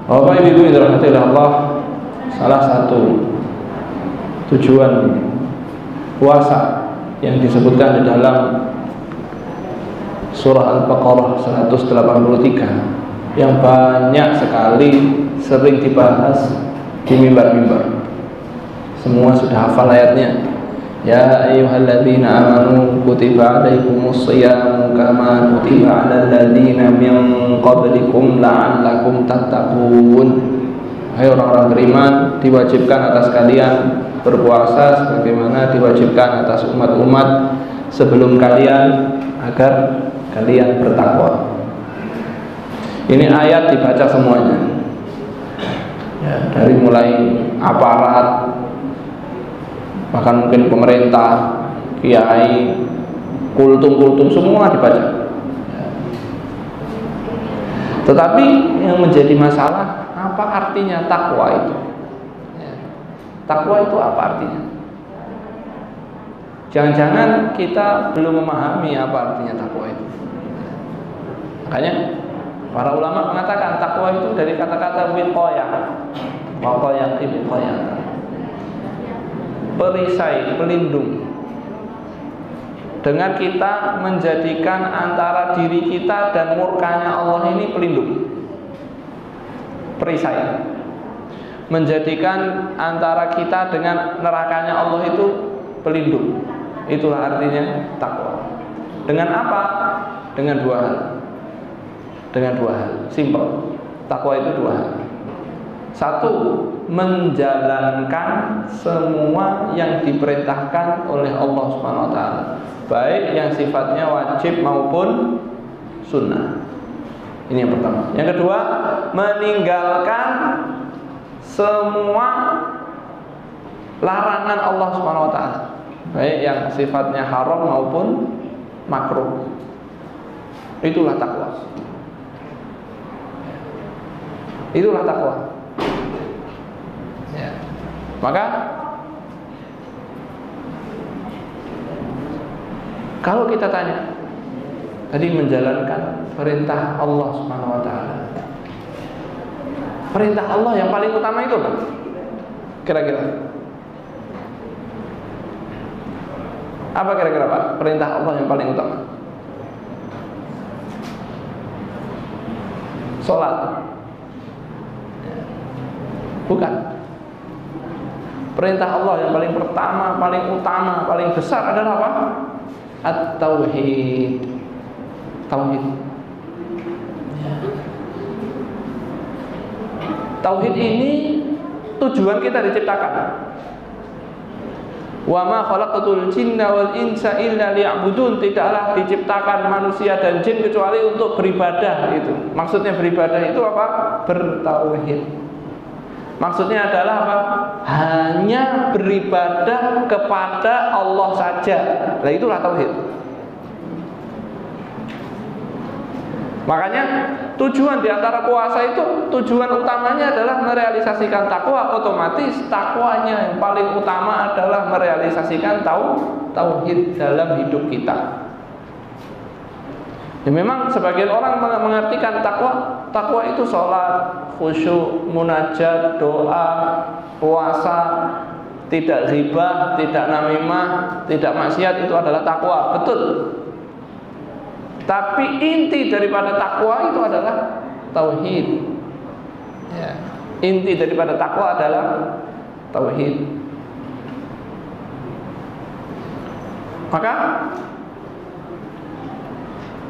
Bapak Ibu yang dirahmati oleh Allah, salah satu tujuan puasa yang disebutkan di dalam surah Al-Baqarah 183 yang banyak sekali sering dibahas di mimbar-mimbar. Semua sudah hafal ayatnya. Ya ayyuhalladzina amanu kutiba alaikumus shayamu kama kutiba alal ladzina min qablikum la'allakum tattaqun. Hai orang-orang beriman, diwajibkan atas kalian berpuasa sebagaimana diwajibkan atas umat-umat sebelum kalian agar kalian bertakwa. Ini ayat dibaca semuanya, ya, dari mulai aparat, bahkan mungkin pemerintah, kiai, kultum semua dibaca. Tetapi yang menjadi masalah, apa artinya takwa itu? Takwa itu apa artinya? Jangan-jangan kita belum memahami apa artinya takwa itu. Makanya para ulama mengatakan takwa itu dari kata-kata wiqayah, perisai, pelindung. Dengan kita menjadikan antara diri kita dan murkanya Allah ini pelindung, perisai. Menjadikan antara kita dengan nerakanya Allah itu pelindung. Itulah artinya takwa. Dengan apa? Dengan dua hal. Simple. Takwa itu dua hal. Satu, menjalankan semua yang diperintahkan oleh Allah Subhanahu wa taala, baik yang sifatnya wajib maupun sunnah. Ini yang pertama. Yang kedua, meninggalkan semua larangan Allah Subhanahu wa taala, baik yang sifatnya haram maupun makruh. Itulah takwa. Itulah takwa. Ya. Maka kalau kita tanya, tadi menjalankan perintah Allah Subhanahu wa taala. Perintah Allah yang paling utama itu apa? Kira-kira apa kira-kira Pak? Perintah Allah yang paling utama? Salat. Bukan. Perintah Allah yang paling pertama, paling utama, paling besar adalah apa? At-tauhid. Tauhid. Tauhid ini tujuan kita diciptakan. Wa ma khalaqatul jinna wal insa illa liya'budun. Tidaklah diciptakan manusia dan jin kecuali untuk beribadah itu. Maksudnya beribadah itu apa? Bertauhid. Maksudnya adalah apa? Hanya beribadah kepada Allah saja. Nah, itulah tauhid. Makanya tujuan di antara puasa itu, tujuan utamanya adalah merealisasikan takwa. Otomatis takwanya yang paling utama adalah merealisasikan tauhid dalam hidup kita. Ya, memang sebagian orang mengartikan takwa itu sholat, khusyuk, munajat, doa, puasa, tidak ghibah, tidak namimah, tidak maksiat, itu adalah takwa. Betul. Tapi inti daripada takwa itu adalah tauhid. Ya. Inti daripada takwa adalah tauhid. Maka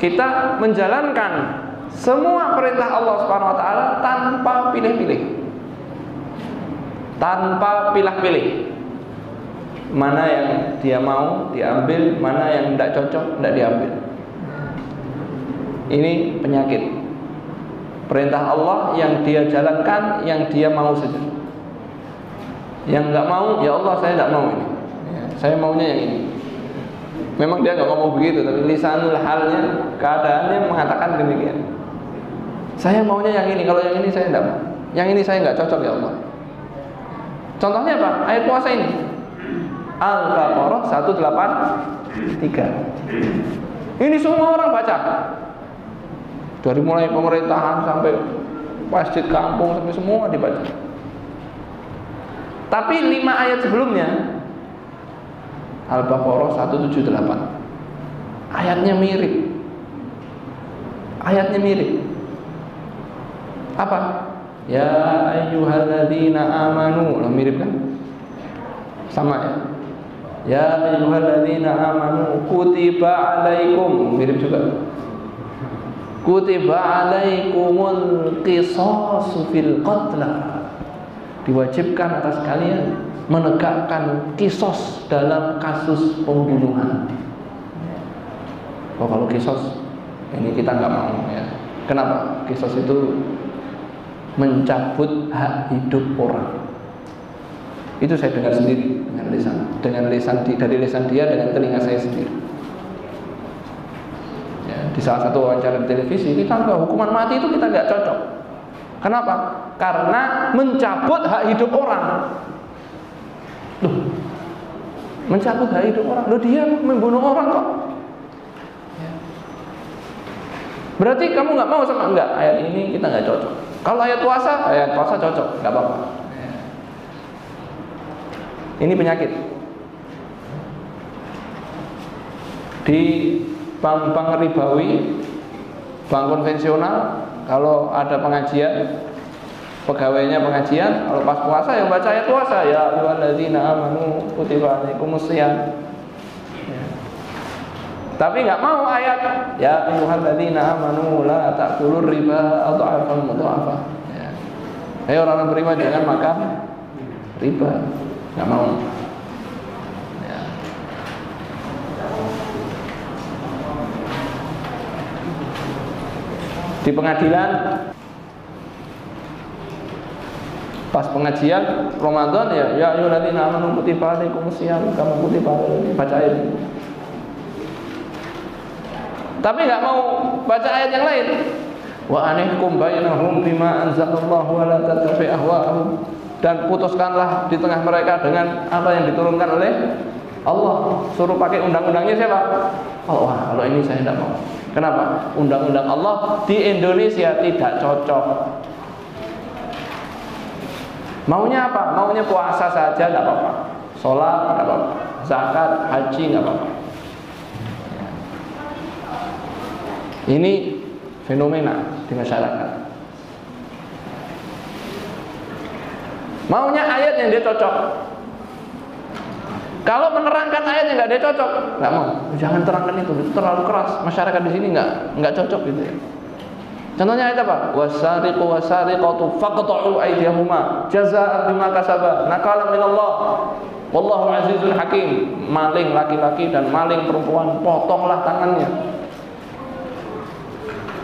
kita menjalankan semua perintah Allah Subhanahu wa taala tanpa pilih-pilih. Tanpa pilih-pilih. Mana yang dia mau diambil, mana yang tidak cocok tidak diambil. Ini penyakit. Perintah Allah yang dia jalankan, yang dia mau saja. Yang nggak mau, ya Allah saya tidak mau ini. Saya maunya yang ini. Memang dia nggak ngomong begitu, tapi lisanul halnya, keadaannya mengatakan demikian. Saya maunya yang ini, kalau yang ini saya tidak mau. Yang ini saya nggak cocok ya Allah. Contohnya apa? Ayat puasa ini. Al-Baqarah 183. Ini semua orang baca. Dari mulai pemerintahan sampai masjid kampung sampai semua dibaca. Tapi 5 ayat sebelumnya Al-Baqarah 178 ayatnya mirip. Ayatnya mirip. Apa? Ya ayyuhalladzina amanu. Lah mirip kan? Sama ya. Ya ayyuhalladzina amanu kutiba alaikum. Mirip juga. Kutiba alaikumul qisasu fil qatla. Diwajibkan atas kalian menegakkan kisos dalam kasus pembunuhan. Oh, kalau kisos ini kita nggak mau ya. Kenapa? Kisos itu mencabut hak hidup orang. Itu saya dengar sendiri dari lisan dia dengan telinga saya sendiri. Ya, di salah satu wawancara di televisi kita nggak, hukuman mati itu kita nggak cocok. Kenapa? Karena mencabut hak hidup orang. Loh, mencabut hak hidup orang. Loh, dia membunuh orang kok. Berarti kamu nggak mau sama enggak? Ayat ini kita nggak cocok. Kalau ayat puasa cocok, nggak apa-apa. Ini penyakit. Di bank ribawi, bank konvensional, kalau ada pengajian, pegawainya pengajian, kalau pas puasa yang baca ayat puasa, ya ayyuhalladzina amanu kutiba alaikumusiyam. Tapi nggak mau ayat ya ayyuhalladzina amanu la ta'kulur riba adha'afan mudha'afa. Ya. Hai orang-orang beriman, jangan makan riba. Nggak mau. Ya. Di pengadilan pas pengajian Ramadan ya ayyuhalladzina amanu kutiba alaikumusiyam kama kutiba baca ayat ini. Tapi nggak mau baca ayat yang lain. Wa anihkum bainahum bima anzalallahu wa la tattabi' ahwa'ahum. Dan putuskanlah di tengah mereka dengan apa yang diturunkan oleh Allah. Suruh pakai undang-undangnya siapa? Allah. Kalau ini saya tidak mau. Kenapa? Undang-undang Allah di Indonesia tidak cocok. Maunya apa? Maunya puasa saja tidak apa-apa, sholat tidak apa-apa, zakat, haji tidak apa-apa. Ini fenomena di masyarakat. Maunya ayat yang dia cocok. Kalau menerangkan ayat yang nggak dia cocok, nggak mau. Jangan terangkan itu terlalu keras. Masyarakat di sini nggak cocok gitu ya. Contohnya ayat apa? Wasariqu wasariqatu faqta'u aydiyahuma jazaa'an bima kasaba nakalan minallah. Wallahu azizun hakim. Maling laki-laki dan maling perempuan, potonglah tangannya.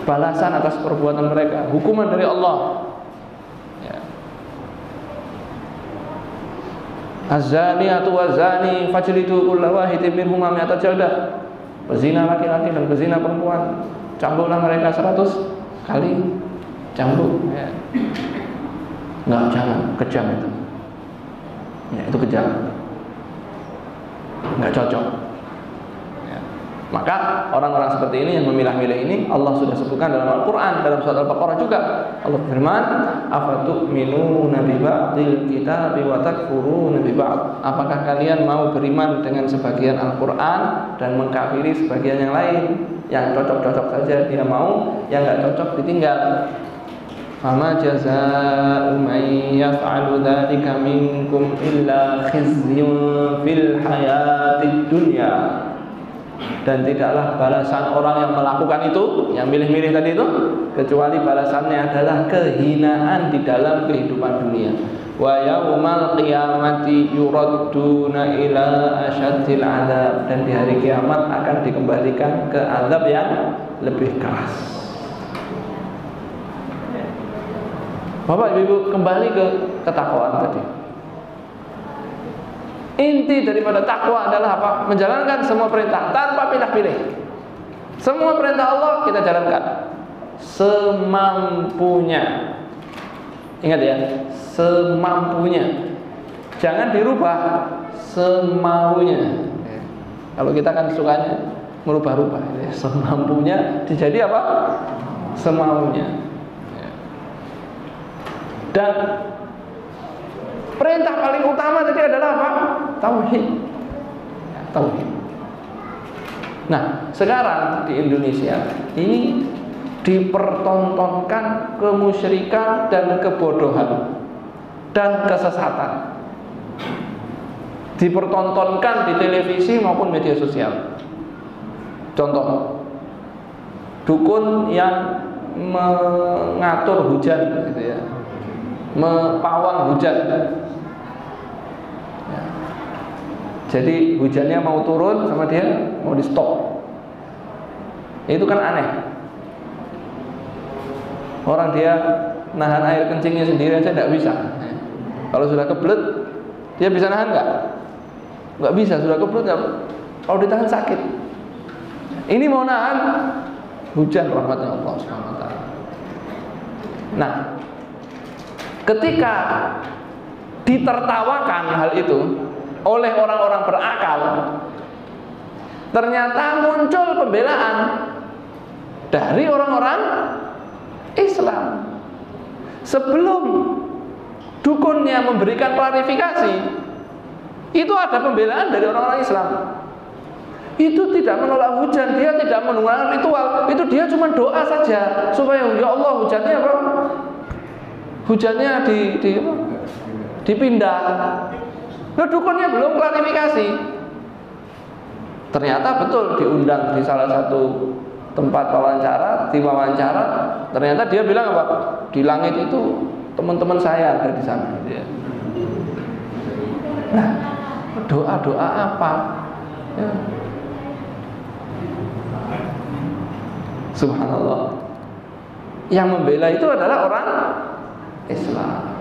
Balasan atas perbuatan mereka, hukuman dari Allah. Ya. Az-zaniyatu waz-zani fajlidu kulla wahidin minhuma mi'ata jaldah. Pezina laki-laki dan pezina perempuan, cambuklah mereka 100 kali cambuk. Ya. Jangan, kejam itu. Ya, itu kejam. Nggak cocok. Maka orang-orang seperti ini yang memilah-milih ini Allah sudah sebutkan dalam Al-Quran, dalam surat Al-Baqarah juga. Allah firman, afatu'minuna bi ba'dil kitabi wa takfuruna bi ba'd. Apakah kalian mau beriman dengan sebagian Al-Quran dan mengkafiri sebagian yang lain? Yang cocok-cocok saja dia mau, yang nggak cocok ditinggal. Fama jazaa'u man yaf'alu dzalika minkum illa khizyun fil hayatid dunya. Dan tidaklah balasan orang yang melakukan itu, yang milih-milih tadi itu, kecuali balasannya adalah kehinaan di dalam kehidupan dunia. Wa yaumal qiyamati yuradduna ila asyaddil adzab. Dan di hari kiamat akan dikembalikan ke azab yang lebih keras. Bapak Ibu, kembali ke ketakwaan tadi. Inti daripada takwa adalah apa? Menjalankan semua perintah tanpa pilih-pilih. Semua perintah Allah kita jalankan semampunya. Ingat ya, semampunya. Jangan dirubah, semaunya. Kalau kita kan sukanya merubah-rubah. Semampunya dijadi apa? Semaunya. Dan perintah paling utama tadi adalah apa? Tauhid. Tauhid. Nah, sekarang di Indonesia ini dipertontonkan kemusyrikan dan kebodohan dan kesesatan. Dipertontonkan di televisi maupun media sosial. Contoh, dukun yang mengatur hujan gitu ya, mempawang hujan ya. Jadi hujannya mau turun sama dia mau di stop. Itu kan aneh. Orang dia nahan air kencingnya sendiri aja tidak bisa. Kalau sudah kebelet, dia bisa nahan nggak? Nggak bisa. Sudah kebelet nggak? Kalau ditahan sakit. Ini mau nahan hujan rahmatnya Allah Subhanahu wa taala. Nah, ketika ditertawakan hal itu oleh orang-orang berakal, ternyata muncul pembelaan dari orang-orang Islam. Sebelum dukunnya memberikan klarifikasi, itu ada pembelaan dari orang-orang Islam. Itu tidak menolak hujan, dia tidak menggunakan ritual, itu dia cuma doa saja supaya ya Allah hujannya apa? Hujannya dipindah. Nah, dukunnya belum klarifikasi. Ternyata betul diundang di salah satu tempat wawancara, diwawancara, ternyata dia bilang apa? Di langit itu teman-teman saya ada di sana. Nah, doa-doa apa? Ya. Subhanallah. Yang membela itu adalah orang Islam.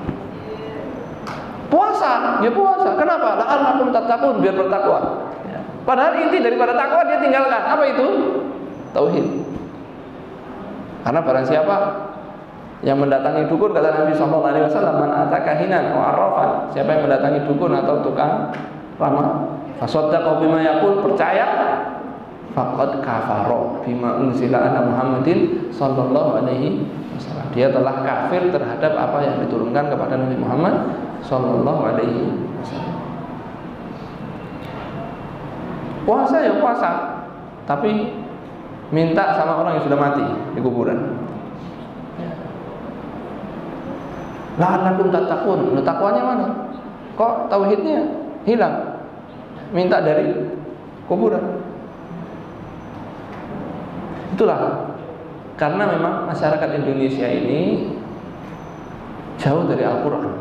Puasa, ya puasa. Kenapa? La'allakum tattaqun, biar bertakwa. Ya. Padahal inti daripada takwa dia tinggalkan. Apa itu? Tauhid. Karena barang siapa yang mendatangi dukun, kata Nabi SAW, man ataka hinan wa arrafan, siapa yang mendatangi dukun atau tukang ramal, fasaddaqa bima yaqul, percaya, faqad kafara bima unzila ala Muhammadin sallallahu alaihi wasallam, dia telah kafir terhadap apa yang diturunkan kepada Nabi Muhammad sallallahu alaihi wasallam. Puasa ya puasa, tapi minta sama orang yang sudah mati di kuburan. La'allakum tattaqun. Takwanya mana? Kok tauhidnya hilang? Minta dari kuburan. Itulah karena memang masyarakat Indonesia ini jauh dari Al-Quran.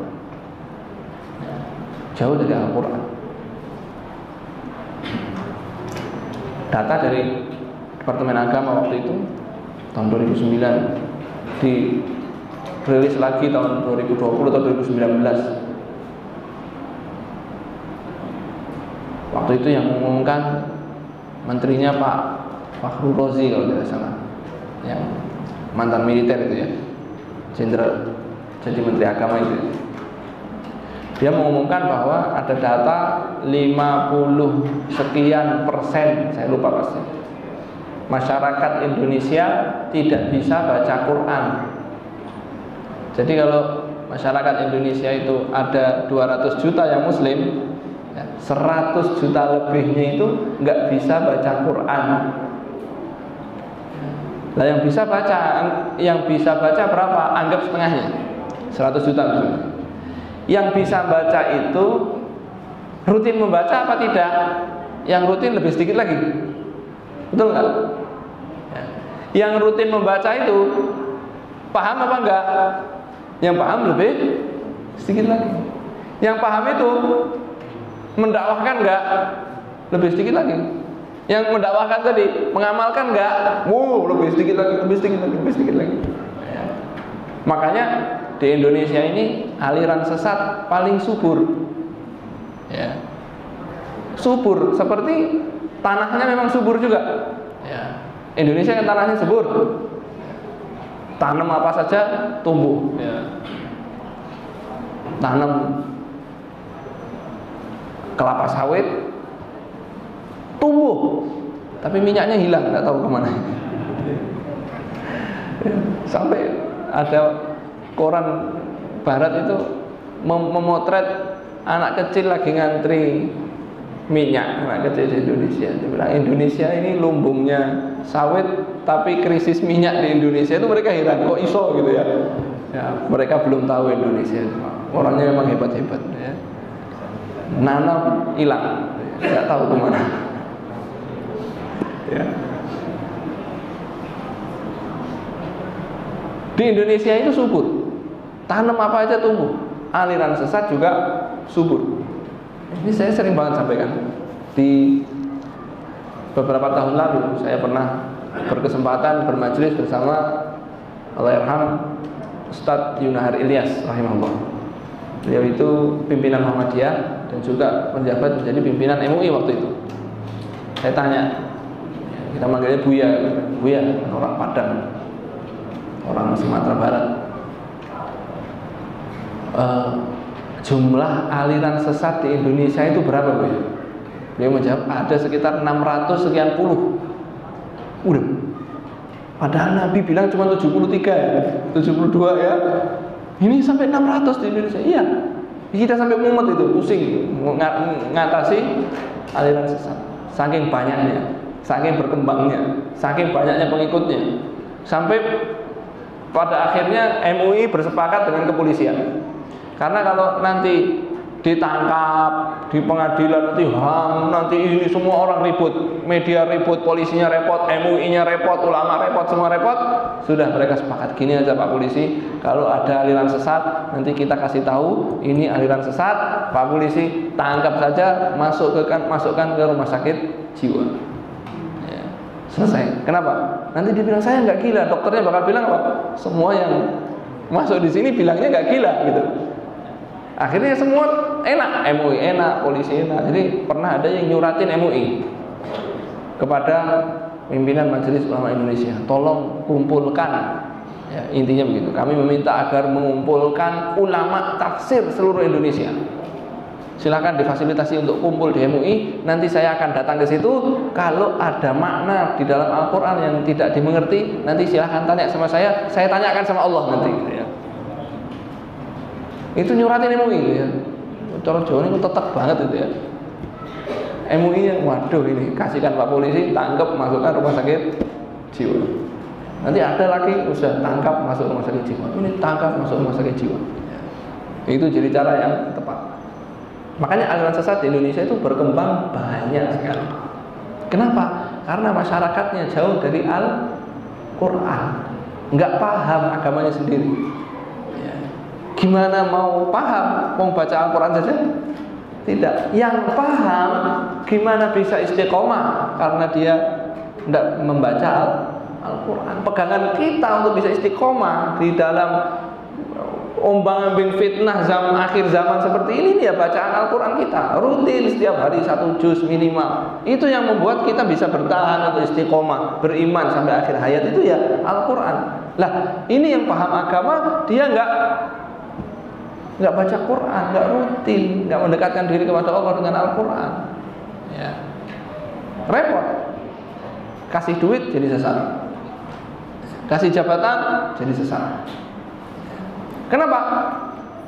Jauh dari Al-Quran. Data dari Departemen Agama waktu itu tahun 2009 dirilis lagi tahun 2020 atau 2019. Waktu itu yang mengumumkan menterinya Pak Fakhrul Razi kalau tidak salah, yang mantan militer itu ya, jenderal, jadi menteri agama itu. Dia mengumumkan bahwa ada data 50 sekian persen, saya lupa pasti, masyarakat Indonesia tidak bisa baca Quran. Jadi kalau masyarakat Indonesia itu ada 200 juta yang muslim, 100 juta lebihnya itu nggak bisa baca Quran. Lah yang bisa baca berapa? Anggap setengahnya, 100 juta misalnya. Yang bisa baca itu rutin membaca apa tidak? Yang rutin lebih sedikit lagi, betul nggak? Yang rutin membaca itu paham apa enggak? Yang paham lebih sedikit lagi. Yang paham itu mendakwahkan enggak? Lebih sedikit lagi. Yang mendakwahkan tadi mengamalkan enggak? Lebih sedikit lagi, lebih sedikit lagi, lebih sedikit lagi. Makanya di Indonesia ini aliran sesat paling subur. Ya. Subur, seperti tanahnya memang subur juga. Ya. Indonesia kan tanahnya subur. Tanam apa saja tumbuh. Ya. Tanam kelapa sawit tumbuh, tapi minyaknya hilang, nggak tahu kemana. Sampai ada koran Barat itu memotret anak kecil lagi ngantri minyak, anak kecil di Indonesia. Dia bilang Indonesia ini lumbungnya sawit, tapi krisis minyak di Indonesia itu mereka heran, kok iso gitu ya. Ya, mereka belum tahu Indonesia. Orangnya memang hebat-hebat ya. Nanam hilang, nggak tahu kemana. Ya. Di Indonesia itu subur, tanam apa aja tumbuh, aliran sesat juga subur. Ini saya sering banget sampaikan. Di beberapa tahun lalu saya pernah berkesempatan bermajelis bersama Allahyarham Ustadz Yunahar Ilyas rahimahullah. Beliau itu pimpinan Muhammadiyah dan juga menjabat menjadi pimpinan MUI waktu itu. Saya tanya, kita manggilnya Buya, Buya orang Padang, orang Sumatera Barat. Jumlah aliran sesat di Indonesia itu berapa, Bu? Dia menjawab ada sekitar 600 sekian puluh. Udah. Padahal Nabi bilang cuma 73 ya, 72 ya. Ini sampai 600 di Indonesia. Iya. Kita sampai mumet itu, pusing ngatasi aliran sesat. Saking banyaknya, saking berkembangnya, saking banyaknya pengikutnya. Sampai pada akhirnya MUI bersepakat dengan kepolisian. Karena kalau nanti ditangkap di pengadilan, nanti HAM, nanti ini semua orang ribut, media ribut, polisinya repot, MUI-nya repot, ulama repot, semua repot. Sudah mereka sepakat gini aja Pak Polisi, kalau ada aliran sesat nanti kita kasih tahu ini aliran sesat, Pak Polisi tangkap saja, masukkan ke rumah sakit jiwa. Ya, selesai. Kenapa? Nanti dibilang saya nggak gila, dokternya bakal bilang apa? Semua yang masuk di sini bilangnya nggak gila gitu. Akhirnya semua enak, MUI enak, polisi enak. Jadi pernah ada yang nyuratin MUI kepada pimpinan Majelis Ulama Indonesia, tolong kumpulkan. Ya, intinya begitu. Kami meminta agar mengumpulkan ulama tafsir seluruh Indonesia. Silakan difasilitasi untuk kumpul di MUI. Nanti saya akan datang ke situ. Kalau ada makna di dalam Al-Quran yang tidak dimengerti, nanti silakan tanya sama saya tanyakan sama Allah nanti. Ya. Itu nyuratin MUI gitu ya. Cara Jawa ini tetek banget itu ya. MUI yang waduh ini kasihkan Pak Polisi, tangkap masukkan rumah sakit jiwa. Nanti ada lagi usah tangkap masuk rumah sakit jiwa. Ini tangkap masuk rumah sakit jiwa. Itu jadi cara yang tepat. Makanya aliran sesat di Indonesia itu berkembang banyak sekali. Kenapa? Karena masyarakatnya jauh dari Al-Quran, nggak paham agamanya sendiri. Gimana mau paham, mau baca Al-Quran saja? Tidak. Yang paham gimana bisa istiqomah karena dia tidak membaca Al-Quran. Pegangan kita untuk bisa istiqomah di dalam ombang-ambing fitnah akhir zaman seperti ini ya bacaan Al-Quran kita rutin setiap hari 1 juz minimal. Itu yang membuat kita bisa bertahan untuk istiqomah, beriman sampai akhir hayat itu ya Al-Quran. Lah ini yang paham agama dia nggak baca Quran, nggak rutin, nggak mendekatkan diri kepada Allah dengan Al-Quran, ya. Repot. Kasih duit jadi sesat, kasih jabatan jadi sesat. Kenapa?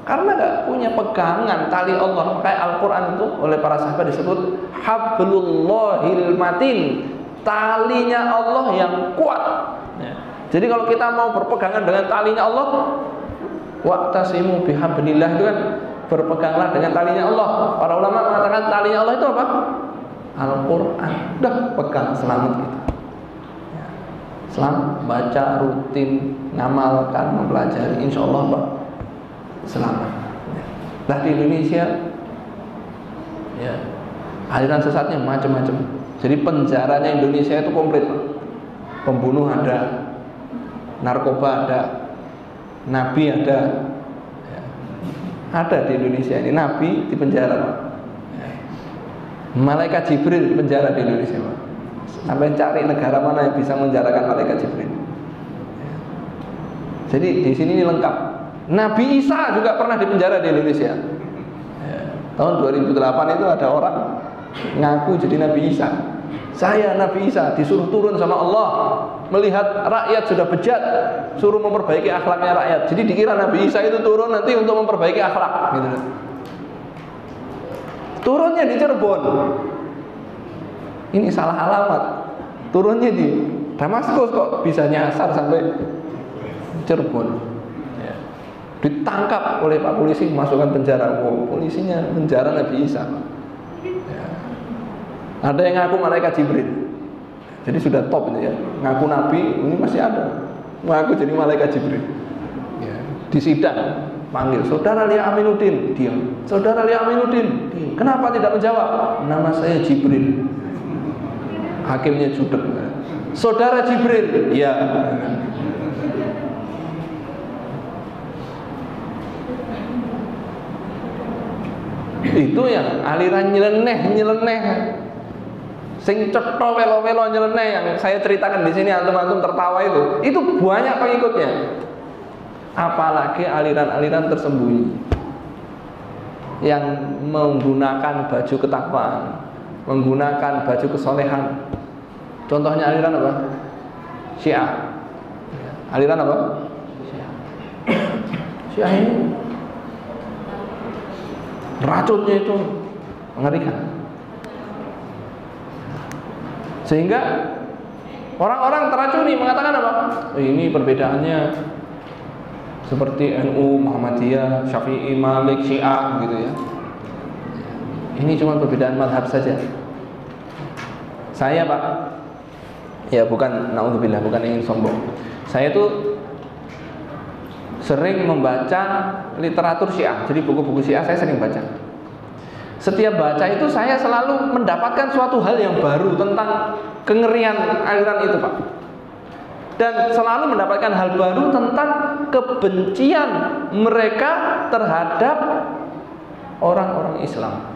Karena nggak punya pegangan tali Allah. Kayak Al-Quran itu oleh para sahabat disebut hablullahil matin, talinya Allah yang kuat. Ya. Jadi kalau kita mau berpegangan dengan talinya Allah, wa'tasimu bihablillah itu kan berpeganglah dengan talinya Allah. Para ulama mengatakan talinya Allah itu apa? Al-Quran. Udah pegang selamat gitu. Ya. Selamat, baca rutin, ngamalkan, mempelajari, insya Allah Pak selamat. Ya. Nah di Indonesia, ya aliran sesatnya macam-macam. Jadi penjaranya Indonesia itu komplit. Pembunuh ada, narkoba ada, Nabi ada, ya. Ada di Indonesia ini Nabi di penjara, Pak. Ya. Malaikat Jibril di penjara di Indonesia, Pak. Sampai cari negara mana yang bisa menjarakan malaikat Jibril. Ya. Jadi di sini ini lengkap. Nabi Isa juga pernah di penjara di Indonesia. Ya. Tahun 2008 itu ada orang ngaku jadi Nabi Isa. Saya Nabi Isa disuruh turun sama Allah, melihat rakyat sudah bejat, suruh memperbaiki akhlaknya rakyat. Jadi dikira Nabi Isa itu turun nanti untuk memperbaiki akhlak gitu. Turunnya di Cirebon. Ini salah alamat. Turunnya di Damaskus, kok bisa nyasar sampai Cirebon. Ya. Ditangkap oleh Pak polisi, masukkan penjara. Oh, polisinya penjara Nabi Isa. Ya. Ada yang ngaku malaikat Jibril. Jadi sudah top ini ya. Ngaku Nabi, ini masih ada. Ngaku jadi malaikat Jibril. Ya. Di sidang panggil, Saudara Lia Aminuddin, diam. Saudara Lia Aminuddin, diam. Kenapa tidak menjawab? Nama saya Jibril. Hakimnya judek. Saudara Jibril, ya. Itu yang aliran nyeleneh. Sing cetha welo-welo nyeleneh yang saya ceritakan di sini, antum-antum tertawa itu banyak pengikutnya. Apalagi aliran-aliran tersembunyi yang menggunakan baju ketakwaan, menggunakan baju kesolehan. Contohnya aliran apa? Syiah. Aliran apa? Syiah. Syiah ini racunnya itu mengerikan. Sehingga orang-orang teracuni mengatakan apa? Ini perbedaannya seperti NU, Muhammadiyah, Syafi'i, Malik, Syiah gitu ya. Ini cuma perbedaan mazhab saja. Saya Pak, ya bukan naudzubillah, bukan ingin sombong. Saya tuh sering membaca literatur Syiah. Jadi buku-buku Syiah saya sering baca. Setiap baca itu saya selalu mendapatkan suatu hal yang baru tentang kengerian aliran itu Pak. Dan selalu mendapatkan hal baru tentang kebencian mereka terhadap orang-orang Islam.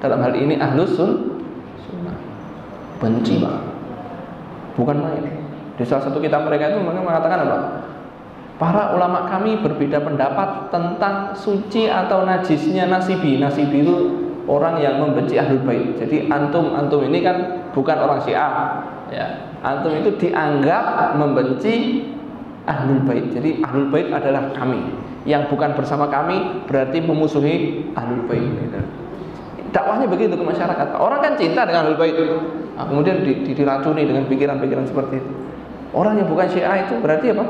Dalam hal ini Ahlus Sunnah. Benci Pak. Bukan main. Di salah satu kitab mereka itu mengatakan apa? Para ulama kami berbeda pendapat tentang suci atau najisnya Nasibi. Nasibi itu orang yang membenci Ahlul Bait. Jadi antum ini kan bukan orang Syiah, ya. Antum itu dianggap membenci Ahlul Bait. Jadi Ahlul Bait adalah kami. Yang bukan bersama kami berarti memusuhi Ahlul Bait. Gitu. Dakwahnya begitu ke masyarakat. Orang kan cinta dengan Ahlul Bait. Nah, kemudian diracuni dengan pikiran-pikiran seperti itu. Orang yang bukan Syiah itu berarti apa?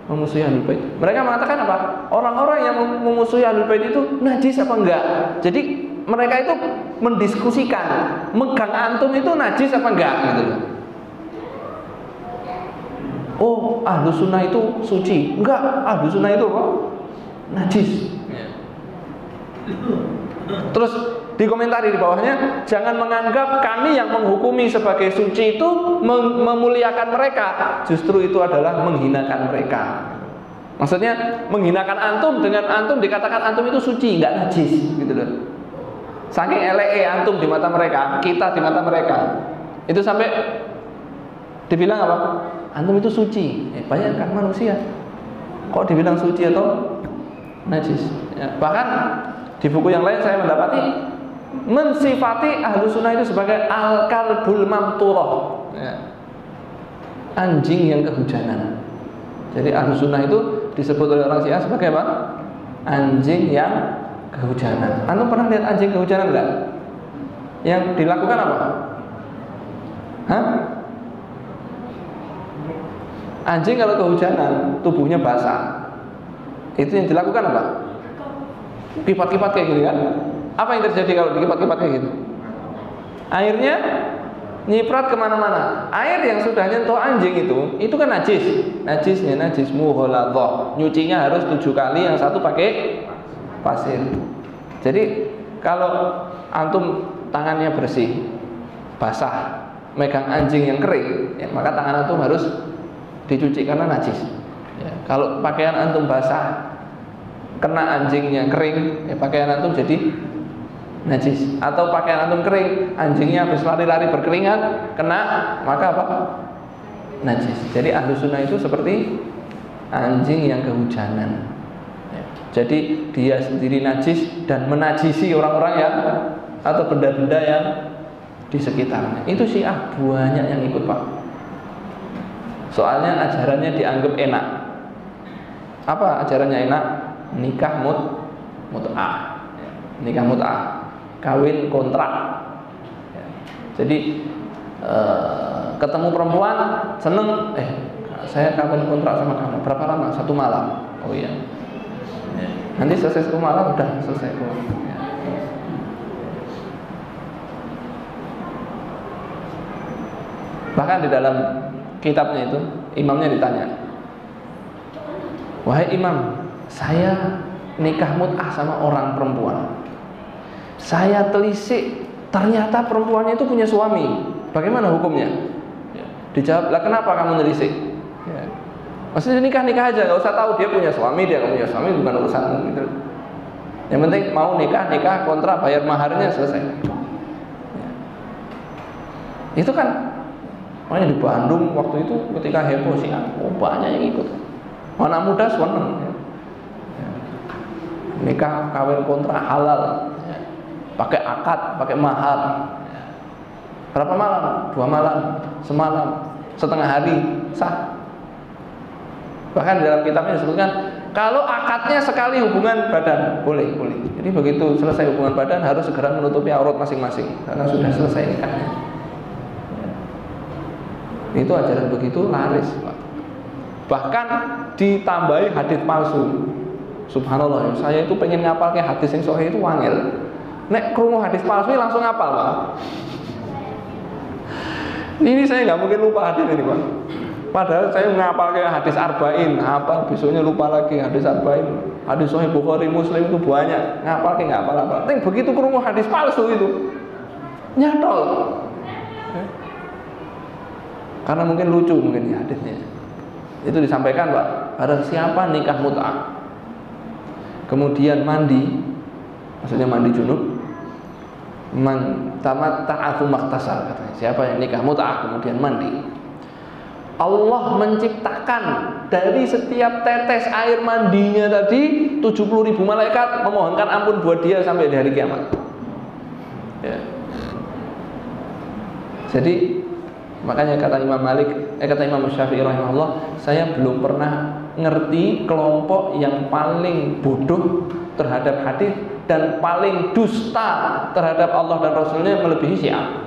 Memusuhi Ahlul Bait. Mereka mengatakan apa? Orang-orang yang memusuhi Ahlul Bait itu najis apa enggak? Jadi mereka itu mendiskusikan, megang antum itu najis apa enggak gitu. Oh, Ahlus Sunnah itu suci. Enggak, Ahlus Sunnah itu apa? Najis. Terus dikomentari di bawahnya, jangan menganggap kami yang menghukumi sebagai suci itu memuliakan mereka. Justru itu adalah menghinakan mereka. Maksudnya menghinakan antum dengan antum dikatakan antum itu suci, enggak najis gitu loh. Saking eleke antum di mata mereka, kita di mata mereka. Itu sampai dibilang apa? Antum itu suci. Bayangkan manusia kok dibilang suci atau najis. Ya, bahkan di buku yang lain saya mendapati mensifati Ahlus Sunnah itu sebagai al-kalbul mamturah, ya. Anjing yang kehujanan. Jadi Ahlus Sunnah itu disebut oleh orang Syiah sebagai apa? Anjing yang kehujanan. Antum pernah lihat anjing kehujanan enggak? Yang dilakukan apa? Hah? Anjing kalau kehujanan tubuhnya basah, itu yang dilakukan apa? Kipat-kipat kayak gini kan? Apa yang terjadi kalau dikipat-kipat kayak gitu? Airnya nyiprat kemana-mana. Air yang sudah nyentuh anjing itu kan najis. Najisnya najis muholadhah. Nyucinya harus 7 kali, yang satu pakai pasir. Jadi kalau antum tangannya bersih, basah, megang anjing yang kering, ya, maka tangan antum harus dicuci karena najis. Ya, kalau pakaian antum basah, kena anjingnya kering, ya, pakaian antum jadi najis. Atau pakaian antum kering, anjingnya habis lari-lari berkeringat, kena, maka apa? Najis. Jadi Ahlus Sunnah itu seperti anjing yang kehujanan. Ya. Jadi dia sendiri najis dan menajisi orang-orang yang atau benda-benda yang di sekitarnya. Itu Syiah banyak yang ikut, Pak. Soalnya ajarannya dianggap enak. Apa ajarannya enak? Nikah mut'ah. Nikah mut'ah, kawin kontrak. Jadi ketemu perempuan seneng, saya kawin kontrak sama kamu. Berapa lama? 1 malam. Oh iya. Nanti selesai 1 malam udah selesai. Bahkan di dalam kitabnya itu imamnya ditanya, wahai imam, saya nikah mut'ah sama orang perempuan, saya telisik ternyata perempuannya itu punya suami, bagaimana hukumnya? Dijawab, lah kenapa kamu nelisik? Maksudnya nikah aja, nggak usah tahu dia punya suami, dia nggak punya suami, bukan urusanmu gitu. Yang penting mau nikah kontrak, bayar maharnya, selesai. Itu kan makanya di Bandung waktu itu ketika heboh sih, banyak yang ikut. Anak muda seneng. Nikah kawin kontrak halal, pakai akad, pakai mahar. Berapa malam? 2 malam, semalam, setengah hari, sah. Bahkan dalam kitabnya disebutkan kalau akadnya sekali hubungan badan boleh. Jadi begitu selesai hubungan badan harus segera menutupi aurat masing-masing karena sudah selesai nikahnya. Itu ajaran begitu laris, Pak. Bahkan ditambahi hadis palsu. Subhanallah, saya itu pengen ngapal kayak hadis yang sahih itu wangel. Nek krungu hadis palsu langsung ngapal, Pak. Ini saya nggak mungkin lupa hadis ini, Pak. Padahal saya ngapal kayak hadis arba'in, hafal besoknya lupa lagi hadis arba'in, hadis sahih Bukhari Muslim itu banyak, ngapal kayak nggak hafal-hafal. Tapi begitu krungu hadis palsu itu nyantol. Karena mungkin lucu mungkin ya hadisnya. Itu disampaikan, Pak, pada siapa nikah mut'ah kemudian mandi, maksudnya mandi junub, man tamatta'atu maktasal, katanya. Siapa yang nikah mut'ah kemudian mandi, Allah menciptakan dari setiap tetes air mandinya tadi 70.000 malaikat memohonkan ampun buat dia sampai di hari kiamat. Ya. Jadi makanya kata Imam Malik, kata Imam Syafi'i rahimahullah, saya belum pernah ngerti kelompok yang paling bodoh terhadap hadis dan paling dusta terhadap Allah dan Rasulnya melebihi Syiah.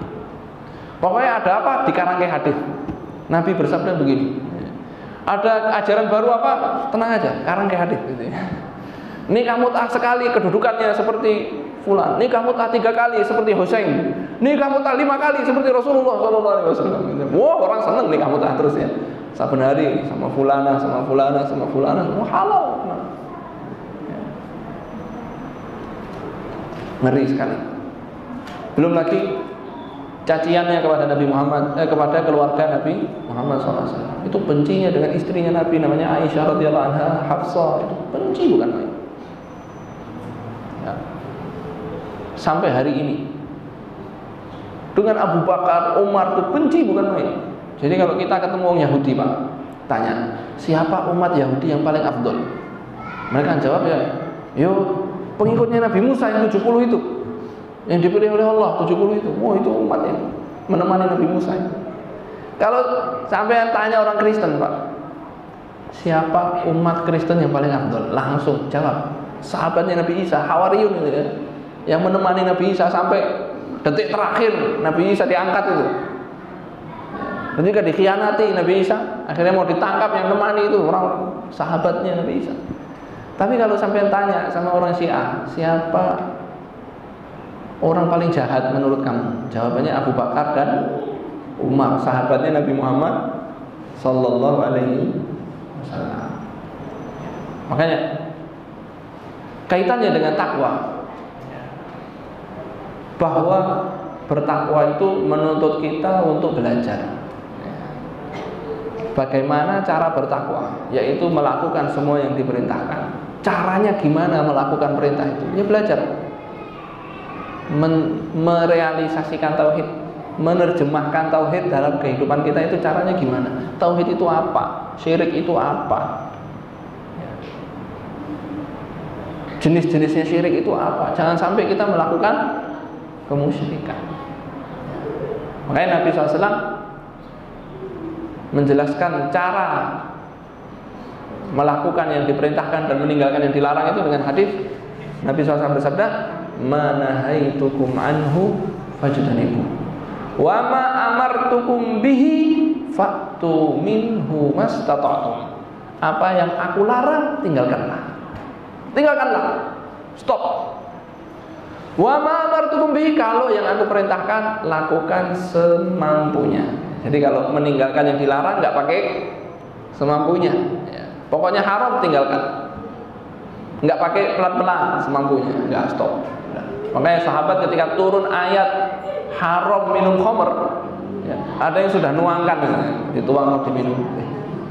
Pokoknya ada apa dikarangke hadis. Nabi bersabda begini. Ada ajaran baru apa? Tenang aja, karangke hadis gitu ya. Nikah mut'ah sekali kedudukannya seperti fulan, nikah mut'ah 3 kali seperti Husain, nikah mut'ah 5 kali seperti Rasulullah SAW. Wah, orang seneng nikah mut'ah terus ya. Saben hari sama fulana, sama fulana, sama fulana, semua halal. Ngeri sekali. Belum lagi caciannya kepada Nabi Muhammad, kepada keluarga Nabi Muhammad SAW. Itu bencinya dengan istrinya Nabi namanya Aisyah radhiyallahu anha, Hafsah, itu benci bukan main. Ya. Sampai hari ini dengan Abu Bakar, Umar itu benci bukan main. Jadi kalau kita ketemu orang Yahudi, Pak, tanya siapa umat Yahudi yang paling afdol, mereka jawab ya, yo pengikutnya Nabi Musa yang 70 itu, yang dipilih oleh Allah 70 itu. Oh, itu umat yang menemani Nabi Musa. Kalau sampai tanya orang Kristen, Pak, siapa umat Kristen yang paling afdol, langsung jawab sahabatnya Nabi Isa, Hawariyun itu ya, yang menemani Nabi Isa sampai detik terakhir Nabi Isa diangkat itu. Ketika dikhianati Nabi Isa, akhirnya mau ditangkap, yang menemani itu orang sahabatnya Nabi Isa. Tapi kalau sampai tanya sama orang Syiah, siapa orang paling jahat menurut kamu? Jawabannya Abu Bakar dan Umar, sahabatnya Nabi Muhammad sallallahu alaihi wasallam. Makanya kaitannya dengan takwa, bahwa bertakwa itu menuntut kita untuk belajar bagaimana cara bertakwa, yaitu melakukan semua yang diperintahkan. Caranya gimana melakukan perintah itu? Ya belajar merealisasikan tauhid, menerjemahkan tauhid dalam kehidupan kita itu caranya gimana? Tauhid itu apa? Syirik itu apa? Jenis-jenisnya syirik itu apa? Jangan sampai kita melakukan kemusyrikan. Makanya Nabi SAW menjelaskan cara melakukan yang diperintahkan dan meninggalkan yang dilarang itu dengan hadis. Nabi SAW bersabda, "Manahaitukum anhu fajtanibu, wa ma amartukum bihi fa'tu minhu mastata'tum." Apa yang aku larang, tinggalkanlah. Tinggalkanlah. Stop. Wa ma amartukum bihi, kalau yang aku perintahkan, lakukan semampunya. Jadi kalau meninggalkan yang dilarang nggak pakai semampunya. Ya. Pokoknya haram, tinggalkan. Nggak pakai pelan-pelan, semampunya. Nggak, stop. Nah. Makanya sahabat ketika turun ayat haram minum khamr, ya, ada yang sudah nuangkan, dituang mau diminum.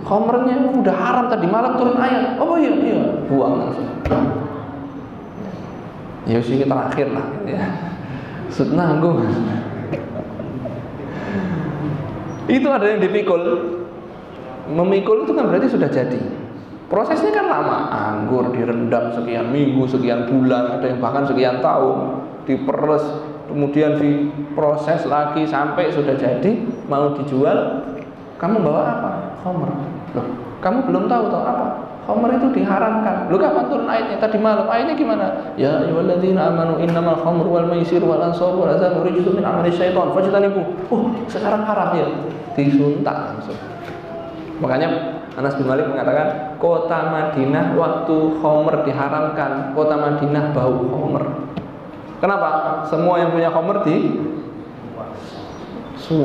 Khamrnya udah haram tadi malam turun ayat. Oh iya, buang langsung. Ya sih terakhir lah, ya. Sud nanggung. Itu ada yang dipikul. Memikul itu kan berarti sudah jadi. Prosesnya kan lama. Anggur direndam sekian minggu, sekian bulan, ada yang bahkan sekian tahun, diperes, kemudian diproses lagi sampai sudah jadi, mau dijual. Kamu bawa apa? Khamr. Loh, kamu belum tahu apa? Khamr itu diharamkan. Loh, kapan turun ayatnya? Tadi malam. Ayatnya gimana? Ya ayyuhalladzina amanu innamal khamru wal maisiru wal ansabu wal azlamu rijsun min amali syaitan fajtanibu. Oh, sekarang haram ya. Disuntak langsung. Makanya Anas bin Malik mengatakan, kota Madinah waktu khamr diharamkan, kota Madinah bau khamr. Kenapa? Semua yang punya khamr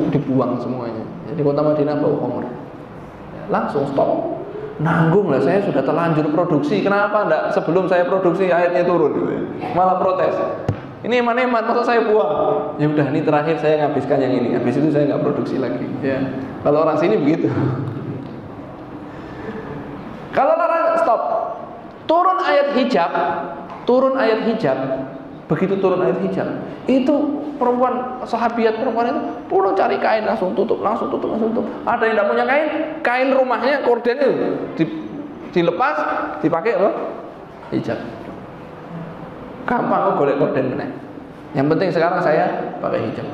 dibuang semuanya. Jadi kota Madinah bau khamr. Langsung stop. Nanggung lah, saya sudah terlanjur produksi. Kenapa enggak sebelum saya produksi ayatnya turun gitu ya? Malah protes. Ini eman-eman, masa saya buang? Ya udah, ini terakhir saya nghabiskan yang ini. Habis itu saya nggak produksi lagi. Ya. Kalau orang sini begitu. Kalau larang, stop. Turun ayat hijab. Begitu turun ayat hijab, itu perempuan, sahabiat perempuan itu pulang cari kain, langsung tutup. Ada yang tidak punya kain rumahnya, korden itu dilepas, dipakai apa? Hijab. Gampang kok golek korden meneh. Yang penting sekarang saya pakai hijab.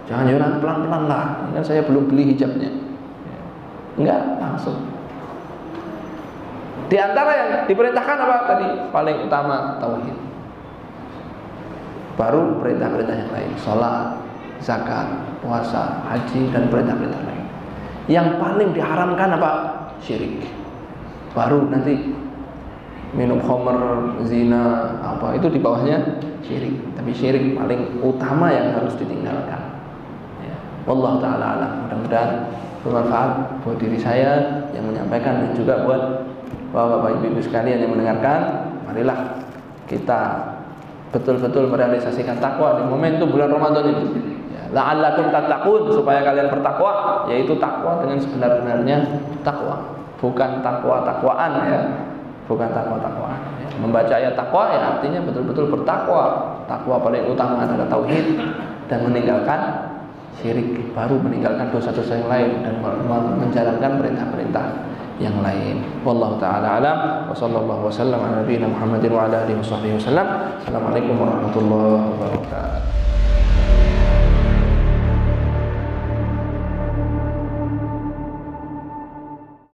Jangan nanti pelan-pelan lah, kan saya belum beli hijabnya. Enggak, langsung. Di antara yang diperintahkan apa tadi? Paling utama tauhid. Baru perintah-perintah yang lain, sholat, zakat, puasa, haji, dan perintah-perintah lain. Yang paling diharamkan apa? Syirik. Baru nanti minum khamr, zina, apa itu di bawahnya syirik. Tapi syirik paling utama yang harus ditinggalkan. Ya. Wallahu ta'ala alam. Mudah-mudahan bermanfaat buat diri saya yang menyampaikan dan juga buat bapak-bapak ibu-ibu sekalian yang mendengarkan. Marilah kita betul-betul merealisasikan takwa di momentum bulan Ramadan ini. Ya, la'allakum tattaqun, supaya kalian bertakwa, yaitu takwa dengan sebenar-benarnya takwa, bukan takwa-takwaan ya. Bukan takwa-takwaan. Ya. Membaca ayat takwa ya artinya betul-betul bertakwa. Takwa paling utama adalah tauhid dan meninggalkan syirik, baru meninggalkan dosa-dosa yang lain dan menjalankan perintah-perintah yang lain. Wallahu ta'ala alam. Wa sallallahu wasallam ala nabiyina Muhammadin wa ala alihi washabbihi wasallam. Assalamualaikum warahmatullahi wabarakatuh.